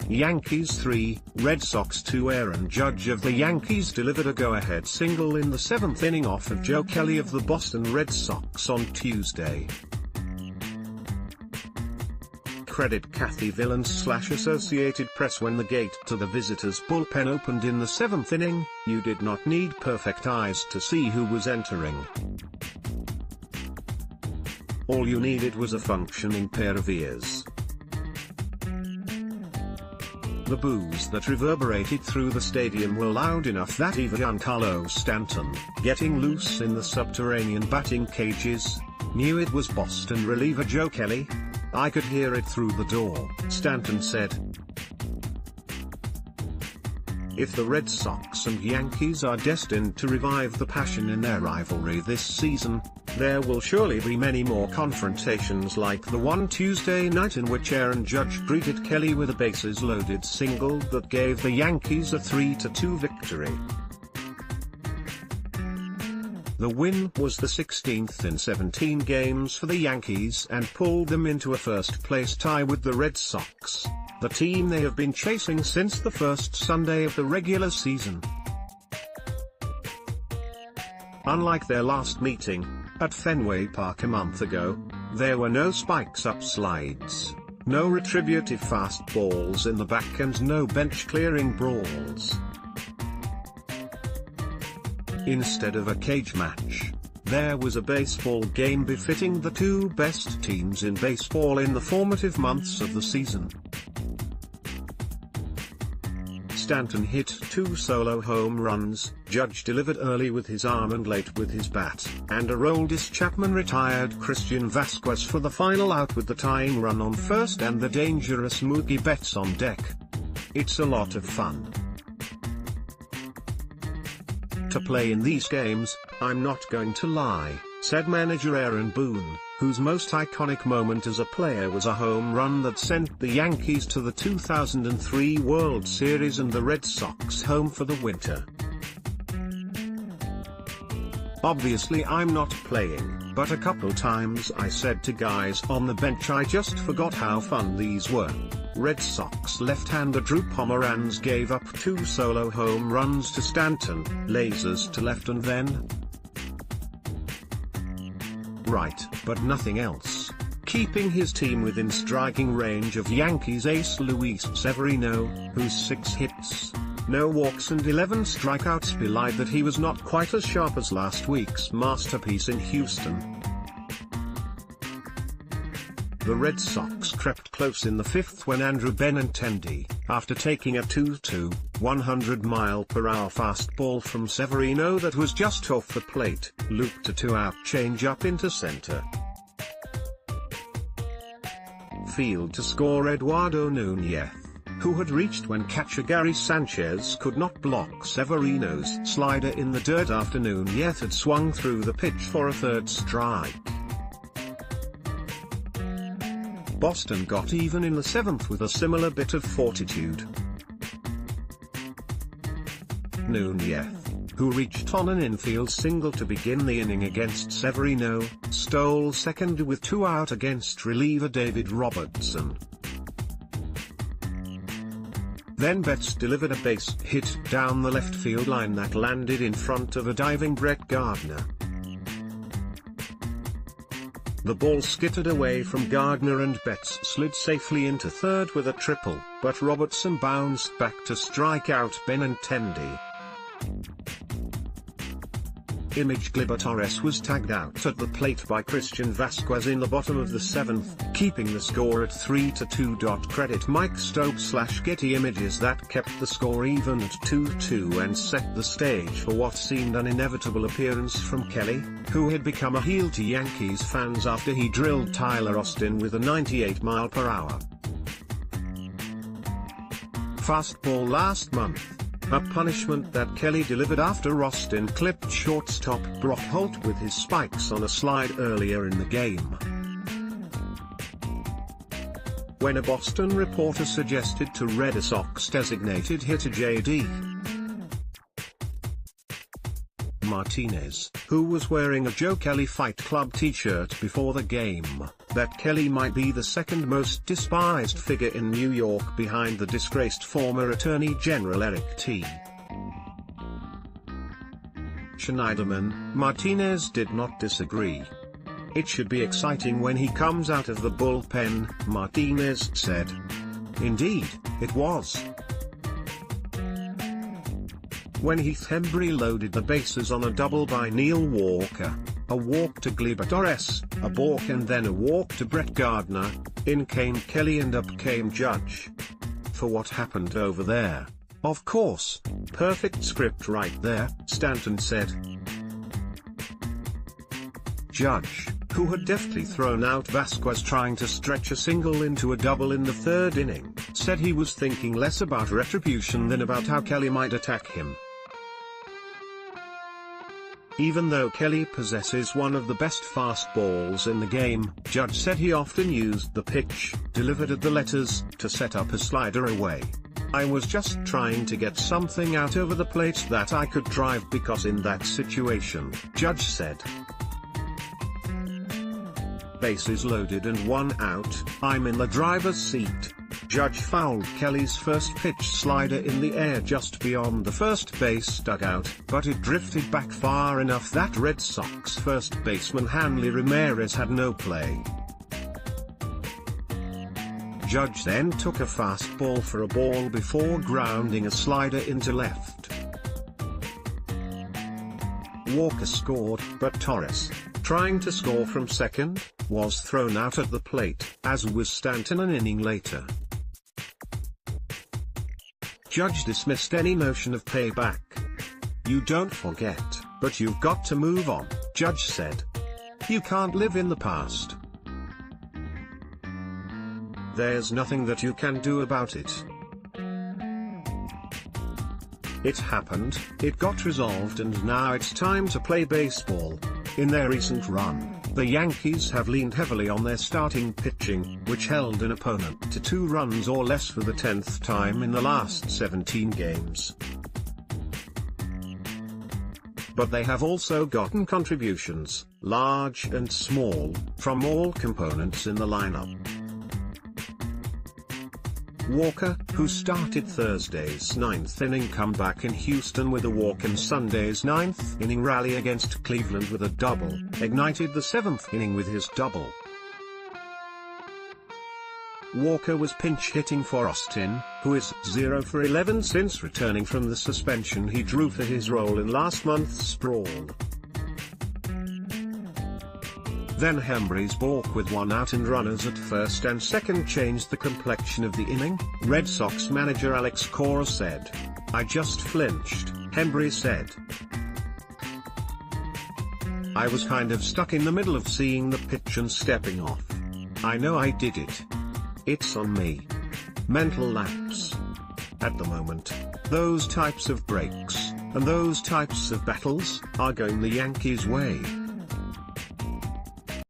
Yankees 3, Red Sox 2. Aaron Judge of the Yankees delivered a go-ahead single in the 7th inning off of Joe Kelly of the Boston Red Sox on Tuesday. Credit Kathy Villans/Associated Press. When the gate to the visitors' bullpen opened in the 7th inning, you did not need perfect eyes to see who was entering. All you needed was a functioning pair of ears. The boos that reverberated through the stadium were loud enough that even Giancarlo Stanton, getting loose in the subterranean batting cages, knew it was Boston reliever Joe Kelly. "I could hear it through the door," Stanton said. If the Red Sox and Yankees are destined to revive the passion in their rivalry this season, there will surely be many more confrontations like the one Tuesday night in which Aaron Judge greeted Kelly with a bases-loaded single that gave the Yankees a 3-2 victory. The win was the 16th in 17 games for the Yankees and pulled them into a first-place tie with the Red Sox, the team they have been chasing since the first Sunday of the regular season. Unlike their last meeting, at Fenway Park a month ago, there were no spikes-up slides, no retributive fastballs in the back and no bench-clearing brawls. Instead of a cage match, there was a baseball game befitting the two best teams in baseball in the formative months of the season. Stanton hit 2 solo home runs, Judge delivered early with his arm and late with his bat, and Aroldis Chapman retired Christian Vasquez for the final out with the tying run on first and the dangerous Mookie Betts on deck. It's a lot of fun to play in these games, I'm not going to lie, said manager Aaron Boone, whose most iconic moment as a player was a home run that sent the Yankees to the 2003 World Series and the Red Sox home for the winter. Obviously I'm not playing, but a couple times I said to guys on the bench I just forgot how fun these were. Red Sox left-hander Drew Pomeranz gave up 2 solo home runs to Stanton, lasers to left and then right, but nothing else, keeping his team within striking range of Yankees ace Luis Severino, whose 6 hits, no walks and 11 strikeouts belied that he was not quite as sharp as last week's masterpiece in Houston. The Red Sox crept close in the 5th when Andrew Benintendi, after taking a 2-2, 100-mile-per-hour fastball from Severino that was just off the plate, looped a 2-out changeup into center field to score Eduardo Nunez, who had reached when catcher Gary Sanchez could not block Severino's slider in the dirt after Nunez had swung through the pitch for a 3rd strike. Boston got even in the 7th with a similar bit of fortitude. Nunez, who reached on an infield single to begin the inning against Severino, stole second with 2 out against reliever David Robertson. Then Betts delivered a base hit down the left field line that landed in front of a diving Brett Gardner. The ball skittered away from Gardner and Betts slid safely into third with a triple, but Robertson bounced back to strike out Benintendi. Image Gleyber-Torres was tagged out at the plate by Christian Vasquez in the bottom of the 7th, keeping the score at 3-2. Credit Mike Stokes/Getty Images that kept the score even at 2-2 and set the stage for what seemed an inevitable appearance from Kelly, who had become a heel to Yankees fans after he drilled Tyler Austin with a 98-mile-per-hour fastball last month. A punishment that Kelly delivered after Austin clipped shortstop Brock Holt with his spikes on a slide earlier in the game. When a Boston reporter suggested to Red Sox designated hitter J.D. Martinez, who was wearing a Joe Kelly Fight Club t-shirt before the game, that Kelly might be the second most despised figure in New York behind the disgraced former Attorney General Eric T. Schneiderman. Martinez did not disagree. "It should be exciting when he comes out of the bullpen," Martinez said. Indeed, it was. When Heath Hembree loaded the bases on a double by Neil Walker, a walk to Gleyber Torres, a balk and then a walk to Brett Gardner, in came Kelly and up came Judge. For what happened over there? Of course, perfect script right there, Stanton said. Judge, who had deftly thrown out Vasquez trying to stretch a single into a double in the third inning, said he was thinking less about retribution than about how Kelly might attack him. Even though Kelly possesses one of the best fastballs in the game, Judge said he often used the pitch, delivered at the letters, to set up a slider away. "I was just trying to get something out over the plate that I could drive because in that situation," Judge said. Bases loaded and one out, I'm in the driver's seat. Judge fouled Kelly's first pitch slider in the air just beyond the first base dugout, but it drifted back far enough that Red Sox first baseman Hanley Ramirez had no play. Judge then took a fastball for a ball before grounding a slider into left. Walker scored, but Torres, trying to score from second, was thrown out at the plate, as was Stanton an inning later. Judge dismissed any notion of payback. "You don't forget, but you've got to move on," Judge said. "You can't live in the past. There's nothing that you can do about it. It happened, it got resolved and now it's time to play baseball." In their recent run, the Yankees have leaned heavily on their starting pitching, which held an opponent to 2 runs or less for the 10th time in the last 17 games. But they have also gotten contributions, large and small, from all components in the lineup. Walker, who started Thursday's 9th inning comeback in Houston with a walk and Sunday's 9th inning rally against Cleveland with a double, ignited the 7th inning with his double. Walker was pinch hitting for Austin, who is 0 for 11 since returning from the suspension he drew for his role in last month's sprawl. Then Hembree's balk with 1 out and runners at first and second changed the complexion of the inning, Red Sox manager Alex Cora said. "I just flinched," Hembree said. "I was kind of stuck in the middle of seeing the pitch and stepping off. I know I did it. It's on me. Mental lapse. At the moment, those types of breaks, and those types of battles, are going the Yankees' way."